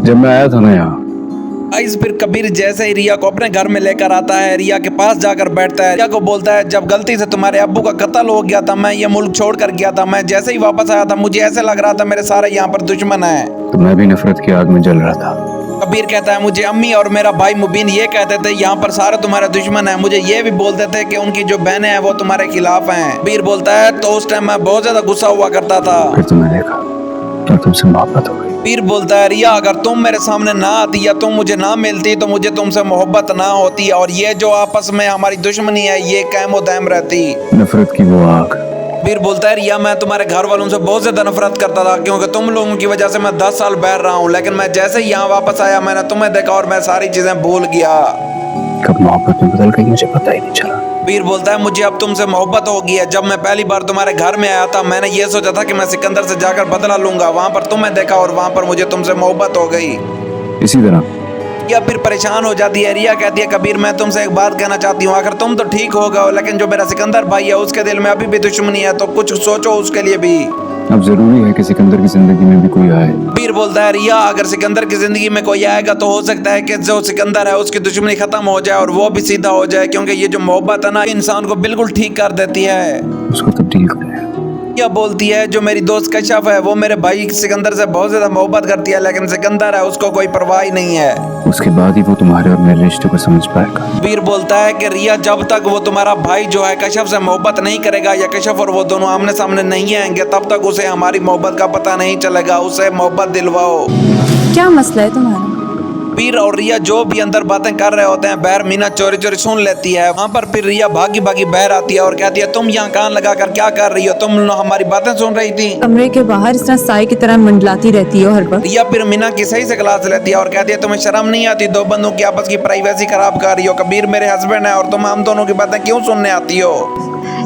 जब मैं आया था ना यहाँ, गाइस फिर कबीर जैसे ही रिया को अपने घर में लेकर आता है, रिया के पास जाकर बैठता है, रिया को बोलता है जब गलती से तुम्हारे अब्बू का कत्ल हो गया था, मैं ये मुल्क छोड़ कर गया था, मैं जैसे ही वापस आया था मुझे ऐसे लग रहा था मेरे सारे यहाँ पर दुश्मन है। तो मैं भी नफरत की आग में जल रहा था। कबीर कहता है मुझे अम्मी और मेरा भाई मुबीन ये कहते थे यहाँ पर सारे तुम्हारे दुश्मन हैं, मुझे ये भी बोलते थे कि उनकी जो बहनें हैं वो तुम्हारे खिलाफ हैं। कबीर बोलता है तो उस टाइम मैं बहुत ज्यादा गुस्सा हुआ करता था। फिर तुम्हें देखा तो तुमसे मोहब्बत हो गई। कबीर बोलता है रिया अगर तुम मेरे सामने ना आती या तुम मुझे ना मिलती तो मुझे तुमसे मोहब्बत ना होती और ये जो आपस में हमारी दुश्मनी है ये कायम दायम रहती। नफरत की वो आग। कबीर बोलता है रिया मैं तुम्हारे घर वालों से बहुत ज्यादा नफरत करता था क्योंकि तुम लोगों की वजह से मैं 10 साल बह रहा हूँ, लेकिन मैं जैसे ही यहाँ वापस आया मैंने तुम्हें देखा और मैं सारी चीजें भूल गया। कब मोहब्बत में बदल गई मुझे पता ही नहीं चला। कबीर बोलता है मुझे अब तुमसे मोहब्बत हो गई है। जब मैं पहली बार तुम्हारे घर में आया था मैंने ये सोचा था कि मैं सिकंदर से जाकर बदला लूंगा, वहां पर तुम्हें देखा और वहां पर मुझे तुमसे मोहब्बत हो गई। इसी तरह रिया फिर परेशान हो जाती है। रिया कहती है कबीर मैं तुमसे एक बात कहना चाहती हूँ, अगर तुम तो ठीक हो गए हो लेकिन जो मेरा सिकंदर भाई है उसके दिल में अभी भी दुश्मनी है, तो कुछ सोचो उसके लिए भी। अब जरूरी है कि सिकंदर की जिंदगी में भी कोई आए। कबीर बोलता है रिया अगर सिकंदर की जिंदगी में कोई आएगा तो हो सकता है कि जो सिकंदर है उसकी दुश्मनी खत्म हो जाए और वो भी सीधा हो जाए, क्योंकि ये जो मोहब्बत है ना इंसान को बिल्कुल ठीक कर देती है। उसको तब्दील करें। रिया बोलती है जो मेरी दोस्त कश्यप है वो मेरे भाई सिकंदर से बहुत ज्यादा मोहब्बत करती है, लेकिन सिकंदर है उसको कोई परवाह ही नहीं है। उसके बाद ही वो तुम्हारे और मेरे रिश्ते को समझ पाएगा। कबीर बोलता है कि रिया जब तक वो तुम्हारा भाई जो है कश्यप से मोहब्बत नहीं करेगा या कश्यप और वो दोनों आमने सामने नहीं आएंगे तब तक उसे हमारी मोहब्बत का पता नहीं चलेगा। उसे मोहब्बत दिलवाओ। क्या मसला है तुम्हारा? कबीर और रिया जो भी अंदर बातें कर रहे होते हैं बहर मीना चोरी चोरी सुन लेती है। वहाँ पर फिर रिया भागी भागी बहर आती है और कहती है तुम यहाँ कान लगा कर क्या कर रही हो, तुम हमारी बातें सुन रही थी। कमरे के बाहर इस तरह साए की तरह मंडलाती रहती हो हर वक्त। रिया फिर मीना की सही से क्लास लेती है और कहती है तुम्हें शर्म नहीं आती, दो बंदों की आपस की प्राइवेसी खराब कर रही हो। कबीर मेरे हस्बैंड है और तुम हम दोनों की बातें क्यों सुनने आती हो।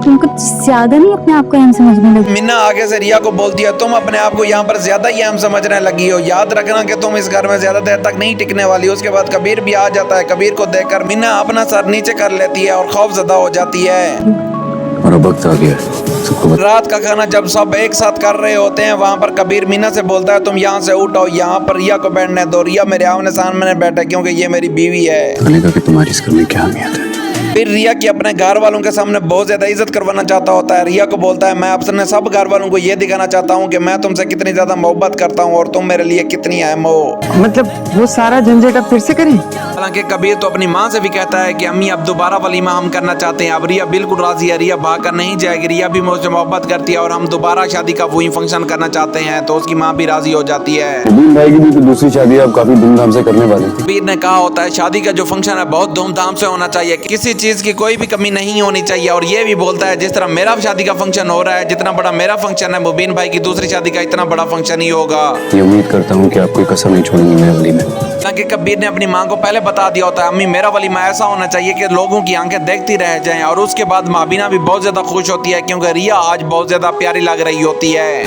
तुम कुछ ज्यादा नहीं अपने आप को अहम समझने लगी? मीना आगे से रिया को बोलती है तुम अपने आप को यहाँ पर ज्यादा ही अहम समझने लगी हो, याद रखना कि तुम इस घर में ज्यादा देर तक नहीं टिकने वाली। उसके बाद कबीर भी आ जाता है। कबीर को देखकर मीना अपना सर नीचे कर लेती है और खौफजदा हो जाती है। और अब वक्त आ गया सबको रात का खाना जब सब एक साथ कर रहे होते हैं वहाँ पर कबीर मीना से बोलता है तुम यहाँ से उठो, यहाँ पर रिया को बैठने दो। रिया मेरे आमने सामने बैठे क्योंकि ये मेरी बीवी है। बताने का कि तुम्हारी इस घर में क्या अहमियत है। फिर रिया की अपने घर वालों के सामने बहुत ज्यादा इज्जत करवाना चाहता होता है। रिया को बोलता है मैं अपने सब घर वालों को ये दिखाना चाहता हूँ कि मैं तुमसे कितनी ज्यादा मोहब्बत करता हूँ और तुम मेरे लिए कितनी अहम हो। मतलब वो सारा झंझट अब फिर से करें? हालांकि कबीर तो अपनी माँ से भी कहता है कि अम्मी अब दोबारा वलीमा हम करना चाहते हैं। अब रिया बिल्कुल राजी है, रिया भाग कर नहीं जाएगी। रिया भी मुझसे मोहब्बत करती है और हम दोबारा शादी का वही फंक्शन करना चाहते हैं, तो उसकी माँ भी राजी हो जाती है। मुबीन भाई की भी तो दूसरी शादी अब काफी धूमधाम से करने वाली थी। कबीर ने कहा होता है शादी का जो फंक्शन है बहुत धूमधाम से होना चाहिए, किसी चीज की कोई भी कमी नहीं होनी चाहिए। और ये भी बोलता है जिस तरह मेरा शादी का फंक्शन हो रहा है, जितना बड़ा मेरा फंक्शन है मुबीन भाई की दूसरी शादी का इतना बड़ा फंक्शन ही होगा। ये उम्मीद करता हूँ कि आप कोई कसर नहीं छोड़ेंगे मेरे वली में। हालांकि कबीर ने अपनी माँ को पहले बता दिया होता है अम्मी मेरा वलीमा ऐसा होना चाहिए कि लोगों की आंखें देखती रह जाएं। और उसके बाद माबीना भी बहुत ज्यादा खुश होती है क्योंकि रिया आज बहुत ज्यादा प्यारी लग रही होती है।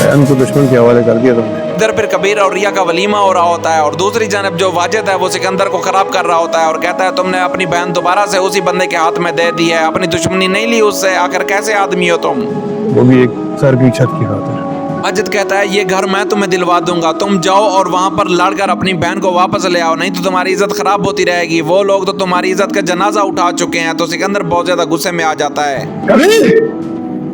उनको दुश्मन के हवाले कर दिया तुमने। इधर फिर कबीर और रिया का वलीमा हो रहा होता है और दूसरी जानब जो वाजिद है वो सिकंदर को खराब कर रहा होता है और कहता है तुमने अपनी बहन दोबारा से उसी बंदे के हाथ में दे दी है, अपनी दुश्मनी नहीं ली उससे, आखिर कैसे आदमी हो तुम। वो भी एक सर की छत की खातिर। माजिद कहता है ये घर मैं तुम्हें दिलवा दूंगा, तुम जाओ और वहाँ पर लड़कर अपनी बहन को वापस ले आओ, नहीं तो तुम्हारी इज्जत खराब होती रहेगी। वो लोग तो तुम्हारी इज्जत का जनाजा उठा चुके हैं। तो सिकंदर बहुत ज्यादा गुस्से में आ जाता है।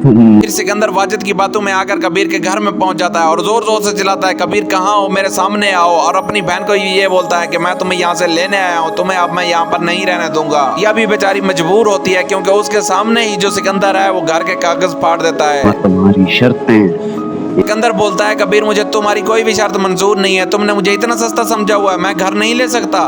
फिर सिकंदर वाजिद की बातों में आकर कबीर के घर में पहुंच जाता है और जोर जोर से चिल्लाता है कबीर कहाँ हो, मेरे सामने आओ। और अपनी बहन को ये बोलता है कि मैं तुम्हें यहाँ से लेने आया हूँ, तुम्हें अब मैं यहाँ पर नहीं रहने दूंगा। यह भी बेचारी मजबूर होती है क्योंकि उसके सामने ही जो सिकंदर है वो घर के कागज फाड़ देता है। तुम्हारी शर्तें। सिकंदर बोलता है कबीर मुझे तुम्हारी कोई भी शर्त मंजूर नहीं है, तुमने मुझे इतना सस्ता समझा हुआ है, मैं घर नहीं ले सकता।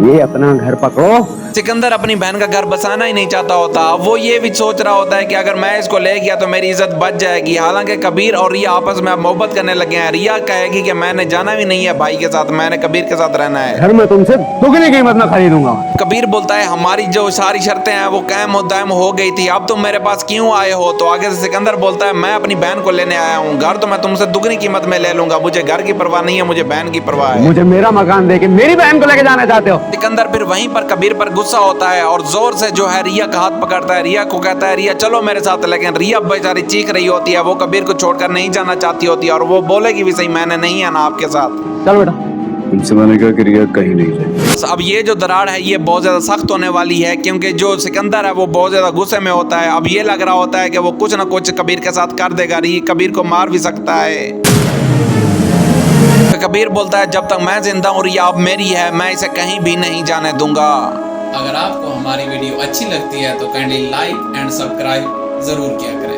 ये अपना घर पकड़ो। सिकंदर अपनी बहन का घर बसाना ही नहीं चाहता होता। वो ये भी सोच रहा होता है कि अगर मैं इसको ले गया तो मेरी इज्जत बच जाएगी। हालांकि कबीर और रिया आपस में मोहब्बत करने लगे हैं। रिया कहेगी कि मैंने जाना भी नहीं है भाई के साथ, मैंने कबीर के साथ रहना है। घर में तुमसे दुगनी कीमत में खरीदूंगा। कबीर बोलता है हमारी जो सारी शर्तें हैं वो कायम और दायम हो गई थी, अब तुम मेरे पास क्यों आए हो। तो आगे से सिकंदर बोलता है मैं अपनी बहन को लेने आया हूँ, घर तो मैं तुमसे दुगनी कीमत में ले लूंगा, मुझे घर की परवाह नहीं है, मुझे बहन की परवाह है। मुझे मेरा मकान दे के मेरी बहन को लेके जाना चाहते हो? सिकंदर फिर वहीं पर कबीर पर गुस्सा होता है और जोर से जो है रिया का हाथ पकड़ता है, रिया को कहता है रिया चलो मेरे साथ, लेकिन रिया बेचारी चीख रही होती है, वो कबीर को छोड़कर नहीं जाना चाहती होती है और वो बोलेगी भी सही मैंने नहीं आना आपके साथ। चल बेटा। उनसे मैंने कहा कि रिया कहीं नहीं जाए। अब ये जो दरार है ये बहुत ज्यादा सख्त होने वाली है, क्योंकि जो सिकंदर है वो बहुत ज्यादा गुस्से में होता है। अब ये लग रहा होता है कि वो कुछ ना कुछ कबीर के साथ कर देगा, कबीर को मार भी सकता है। तो कबीर बोलता है जब तक मैं जिंदा हूँ रिया अब मेरी है, मैं इसे कहीं भी नहीं जाने दूंगा। अगर आपको हमारी वीडियो अच्छी लगती है तो काइंडली लाइक एंड सब्सक्राइब जरूर किया करें।